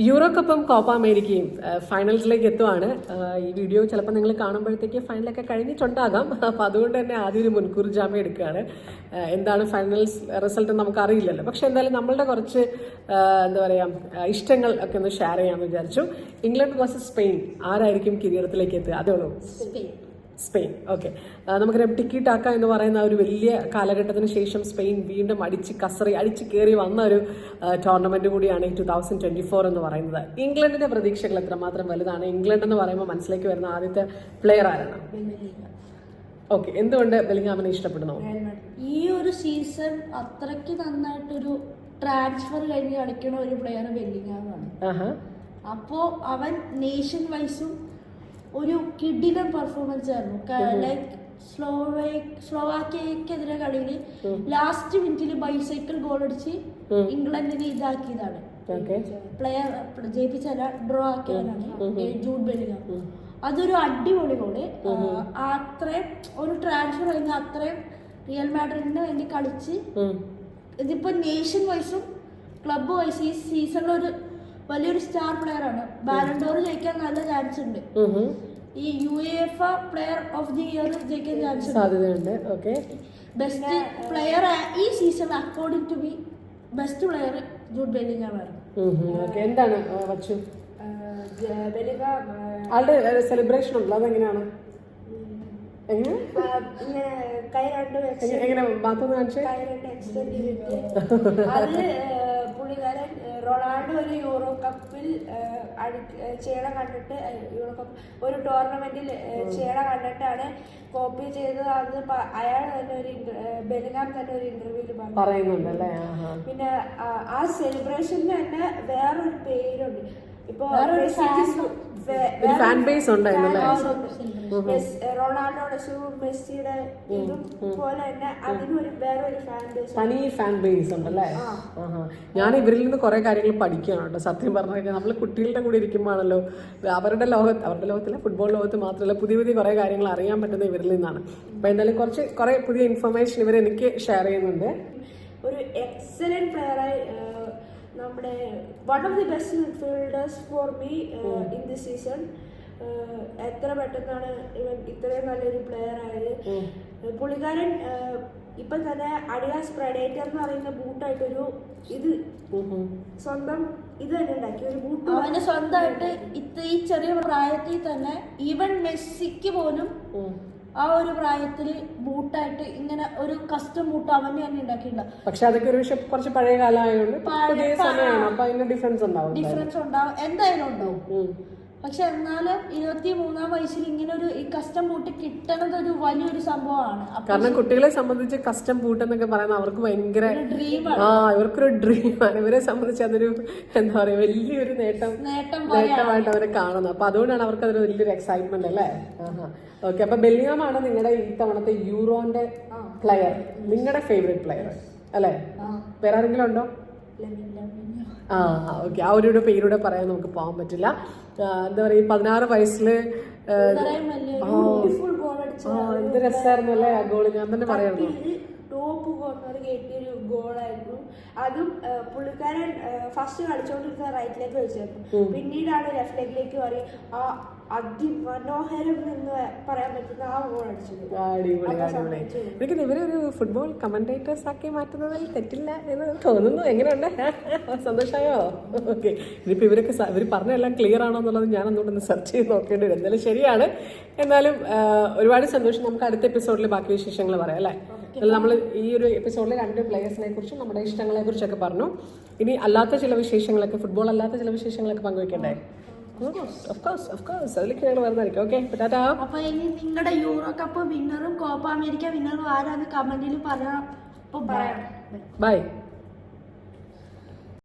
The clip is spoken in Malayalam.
യൂറോ കപ്പും കോപ്പ അമേരിക്കയും ഫൈനൽസിലേക്ക് എത്തുവാണ്. ഈ വീഡിയോ ചിലപ്പോൾ നിങ്ങൾ കാണുമ്പോഴത്തേക്ക് ഫൈനലൊക്കെ കഴിഞ്ഞിട്ടുണ്ടാകാം. അപ്പോൾ അതുകൊണ്ട് തന്നെ ആദ്യം ഒരു മുൻകൂർ ജാമ്യം എടുക്കുകയാണ്. എന്താണ് ഫൈനൽസ് റിസൾട്ട് നമുക്ക് അറിയില്ലല്ലോ. പക്ഷെ എന്തായാലും നമ്മളുടെ കുറച്ച് എന്താ പറയുക ഇഷ്ടങ്ങൾ ഒക്കെ ഒന്ന് ഷെയർ ചെയ്യാമെന്ന് വിചാരിച്ചു. ഇംഗ്ലണ്ട് വേഴ്സസ് സ്പെയിൻ, ആരായിരിക്കും കിരീടത്തിലേക്ക് എത്തുക? അതേ ഉള്ളൂ, സ്പെയിൻ. ഓക്കെ, നമുക്കറിയാം ടിക്കി ടാക്ക എന്ന് പറയുന്ന ഒരു വലിയ കാലഘട്ടത്തിന് ശേഷം സ്പെയിൻ വീണ്ടും അടിച്ച് കയറി വന്ന ഒരു ടൂർണമെന്റ് കൂടിയാണ് 2024 എന്ന് പറയുന്നത്. ഇംഗ്ലണ്ടിന്റെ പ്രതീക്ഷകൾ എത്രമാത്രം വലുതാണ്? ഇംഗ്ലണ്ട് എന്ന് പറയുമ്പോൾ മനസ്സിലേക്ക് വരുന്ന ആദ്യത്തെ പ്ലെയർ ആരാണ്? ഓക്കെ, എന്തുകൊണ്ട് ബെല്ലിംഗ്ഹാമിനെ ഇഷ്ടപ്പെടുന്നു? ഈ ഒരു സീസൺ അത്രയ്ക്ക് നന്നായിട്ടൊരു ട്രാൻസ്ഫർ കഴിഞ്ഞ് കളിക്കുന്ന ഒരു പ്ലെയർ ബെല്ലിംഗ്ഹാമാണ്. അപ്പോ അവൻ നേഷൻ വൈസും ഒരു കിഡിലൻ പെർഫോമൻസ് ആയിരുന്നു. ലൈക്ക് സ്ലോവാക്യക്കെതിരെ കളിയിൽ ലാസ്റ്റ് മിനിറ്റിൽ ബൈസൈക്കിൾ ഗോൾ അടിച്ച് ഇംഗ്ലണ്ടിനെ ഇതാക്കിയതാണ്. പ്ലെയർ ജയിപ്പിച്ചല്ല, ഡ്രോ ആക്കിയവനാണ് ജൂഡ് ബെല്ലിംഗ്ഹാം. അതൊരു അടിപൊളി ഗോള്. അത്രയും ഒരു ട്രാൻസ്ഫർ കഴിഞ്ഞ അത്രയും റിയൽ മാഡ്രിഡിന് വേണ്ടി കളിച്ച് ഇതിപ്പോ നേഷൻ വൈസും ക്ലബ് വൈസ് ഈ സീസണിൽ ഒരു വലിയൊരു സ്റ്റാർ പ്ലെയർ ആണ്. ബാലൻഡോർ ജയിക്കാൻ നല്ല ചാൻസ് ഉണ്ട്. ഈ UEFA player of the year ജയിക്കാൻ ചാൻസ് സാധ്യതയുണ്ട്. ഓക്കെ, ബെസ്റ്റ് പ്ലെയർ ഈ season according to be best player Jude Bellingham ആണ്. എന്താണ് വച്ചു ആളുടെ സെലിബ്രേഷൻ ഉണ്ടല്ലോ, അതെങ്ങനെയാണ്? എങ്ങനെ ബാത്റൂം കാണിച്ചു? അത് പുള്ളിക്കാരൻ റൊണാൾഡോ ഒരു യൂറോ കപ്പിൽ ചെയ്യണം കണ്ടിട്ട്, യൂറോ കപ്പ് ഒരു ടൂർണമെന്റിൽ ചെയ്യണം കണ്ടിട്ടാണ് കോപ്പി ചെയ്തതാണെന്ന് അയാൾ തന്നെ ഒരു ബെല്ലിംഗ്ഹാം തന്നെ ഒരു ഇന്റർവ്യൂവിൽ പറയുന്നുണ്ടല്ലേ. പിന്നെ ആ സെലിബ്രേഷന് തന്നെ വേറൊരു പേരുണ്ട്. ഇപ്പൊ ഫാൻ ബേസ് ഉണ്ടായിരുന്നല്ലേ? റൊണാൾഡോയുടെ മെസ്സിയുടെ ഇതും പോലെ തന്നെ അതിനൊരു വേറൊരു ഫാൻ ബേസ്, തനി ഫാൻ ബേസ് ഉണ്ടല്ലേ. ഞാൻ ഇവരിൽ നിന്ന് കുറെ കാര്യങ്ങൾ പഠിക്കുകയാണ് കേട്ടോ. സത്യം പറഞ്ഞാൽ നമ്മൾ കുട്ടികളുടെ കൂടെ ഇരിക്കുമ്പോഴാണല്ലോ അവരുടെ ലോകത്തിലെ ഫുട്ബോൾ ലോകത്ത് മാത്രമല്ല പുതിയ കുറെ കാര്യങ്ങൾ അറിയാൻ പറ്റുന്ന ഇവരിൽ നിന്നാണ്. അപ്പൊ എന്തായാലും കുറെ പുതിയ ഇൻഫർമേഷൻ ഇവർ എനിക്ക് ഷെയർ ചെയ്യുന്നുണ്ട്. ഒരു എക്സലന്റ് പ്ലെയറായി നമ്മുടെ one of the best midfielders for me in this season. എത്ര പെട്ടെന്നാണ് ഇവൻ ഇത്രയും നല്ലൊരു പ്ലെയർ ആയത്. പുള്ളിക്കാരൻ ഇപ്പൊ തന്നെ അഡിഡാസ് പ്രെഡേറ്റർ എന്ന് പറയുന്ന ബൂട്ടായിട്ടൊരു ഇത് സ്വന്തം ഇത് തന്നെ ഉണ്ടാക്കി, ഒരു ബൂട്ട് അവന് സ്വന്തമായിട്ട് ഈ ചെറിയ പ്രായത്തിൽ തന്നെ ഈവൻ മെസ്സിക്ക് പോലും ആ ഒരു പ്രായത്തില് ബൂട്ടായിട്ട് ഇങ്ങനെ ഒരു കസ്റ്റം ബൂട്ട് അവന് തന്നെ ഉണ്ടാക്കിയിട്ടുണ്ട്. പക്ഷെ അതൊക്കെ ഒരു കുറച്ച് പഴയ കാലമായതുകൊണ്ട് പുതിയ സമയമാണ്. അപ്പൊ അതിന് ഡിഫറൻസ് ഉണ്ടാവും, എന്തായാലും ഉണ്ടാവും. പക്ഷെ എന്നാലും 23-ാം വയസ്സിൽ ഇങ്ങനെ ഒരു ഈ കസ്റ്റം ബൂട്ട് കിട്ടണത് ഒരു വലിയൊരു സംഭവമാണ്. കാരണം കുട്ടികളെ സംബന്ധിച്ച് കസ്റ്റം ബൂട്ട് എന്നൊക്കെ പറയുന്നത് അവർക്ക് ഭയങ്കര ഡ്രീമാണ്. ഇവർക്കൊരു ഡ്രീമാണ്. ഇവരെ സംബന്ധിച്ച് അതൊരു എന്താ പറയാ വലിയൊരു നേട്ടമായിട്ട് അവരെ കാണുന്നത്. അപ്പൊ അതുകൊണ്ടാണ് അവർക്ക് അതൊരു വലിയൊരു എക്സൈറ്റ്മെന്റ് അല്ലേ. ഓക്കെ, അപ്പൊ ബെല്ലിംഗ്ഹാം ആണ് നിങ്ങളുടെ ഈ തവണത്തെ യൂറോന്റെ പ്ലെയർ, നിങ്ങളുടെ ഫേവറേറ്റ് പ്ലെയർ അല്ലേ? വേറെ ആരെങ്കിലും ഉണ്ടോ? ഓക്കെ, ആ ഒരു പേരൂടെ പറയാൻ നമുക്ക് പോകാൻ പറ്റില്ല. എന്താ പറയാ, 16 വയസ്സില് എന്ത് രസമായിരുന്നു അല്ലേ ആ ഗോള്. ഞാൻ തന്നെ പറയായിരുന്നു, ടോപ്പ് കോർണർ കയറ്റിയൊരു ഗോളായിരുന്നു. അതും പുള്ളിക്കാരൻ ഫസ്റ്റ് കളിച്ചോണ്ടിരുന്ന റൈറ്റിലേക്ക് വെച്ചായിരുന്നു, പിന്നീടാണ് ലെഫ്റ്റ് ലെഗിലേക്ക് മാറി ആ അതിമനോഹരം എന്ന് പറയാൻ പറ്റുന്ന ആ ഗോൾ അടിച്ചത്. അടിപൊളി. എനിക്ക് ഇവരെ ഒരു ഫുട്ബോൾ കമന്റേറ്റേഴ്സ് ആക്കി മാറ്റുന്നതിൽ തെറ്റില്ല എന്ന് തോന്നുന്നു. എങ്ങനെയുണ്ട്? സന്തോഷമായോ? ഓക്കെ, ഇനിയിപ്പോൾ ഇവർ പറഞ്ഞെല്ലാം ക്ലിയർ ആണോ എന്നുള്ളത് ഞാൻ ഒന്നുകൂടെ സെർച്ച് ചെയ്ത് നോക്കേണ്ടി വരും. എന്തായാലും ശരിയാണ്. എന്നാലും ഒരുപാട് സന്തോഷം. നമുക്ക് അടുത്ത എപ്പിസോഡിൽ ബാക്കി വിശേഷങ്ങൾ പറയാം അല്ലേ. നമ്മൾ ഈ ഒരു എപ്പിസോഡിൽ 2 പ്ലേയേഴ്സിനെ കുറിച്ചും നമ്മുടെ ഇഷ്ടങ്ങളെ കുറിച്ചൊക്കെ പറഞ്ഞു. ഇനി അല്ലാത്ത ചില വിശേഷങ്ങളൊക്കെ, ഫുട്ബോൾ അല്ലാത്ത ചില വിശേഷങ്ങളൊക്കെ പങ്കുവെക്കണ്ടേ? അതിലേക്ക് ഞങ്ങൾ വരുന്നതായിരിക്കും. ഓക്കെ, ടാറ്റാ. അപ്പൊ ഇനി നിങ്ങളുടെ യൂറോ കപ്പ് വിന്നറും കോപ്പ അമേരിക്ക വിന്നറും ആരാന്ന് കമന്റിൽ പറയാം. ബൈ.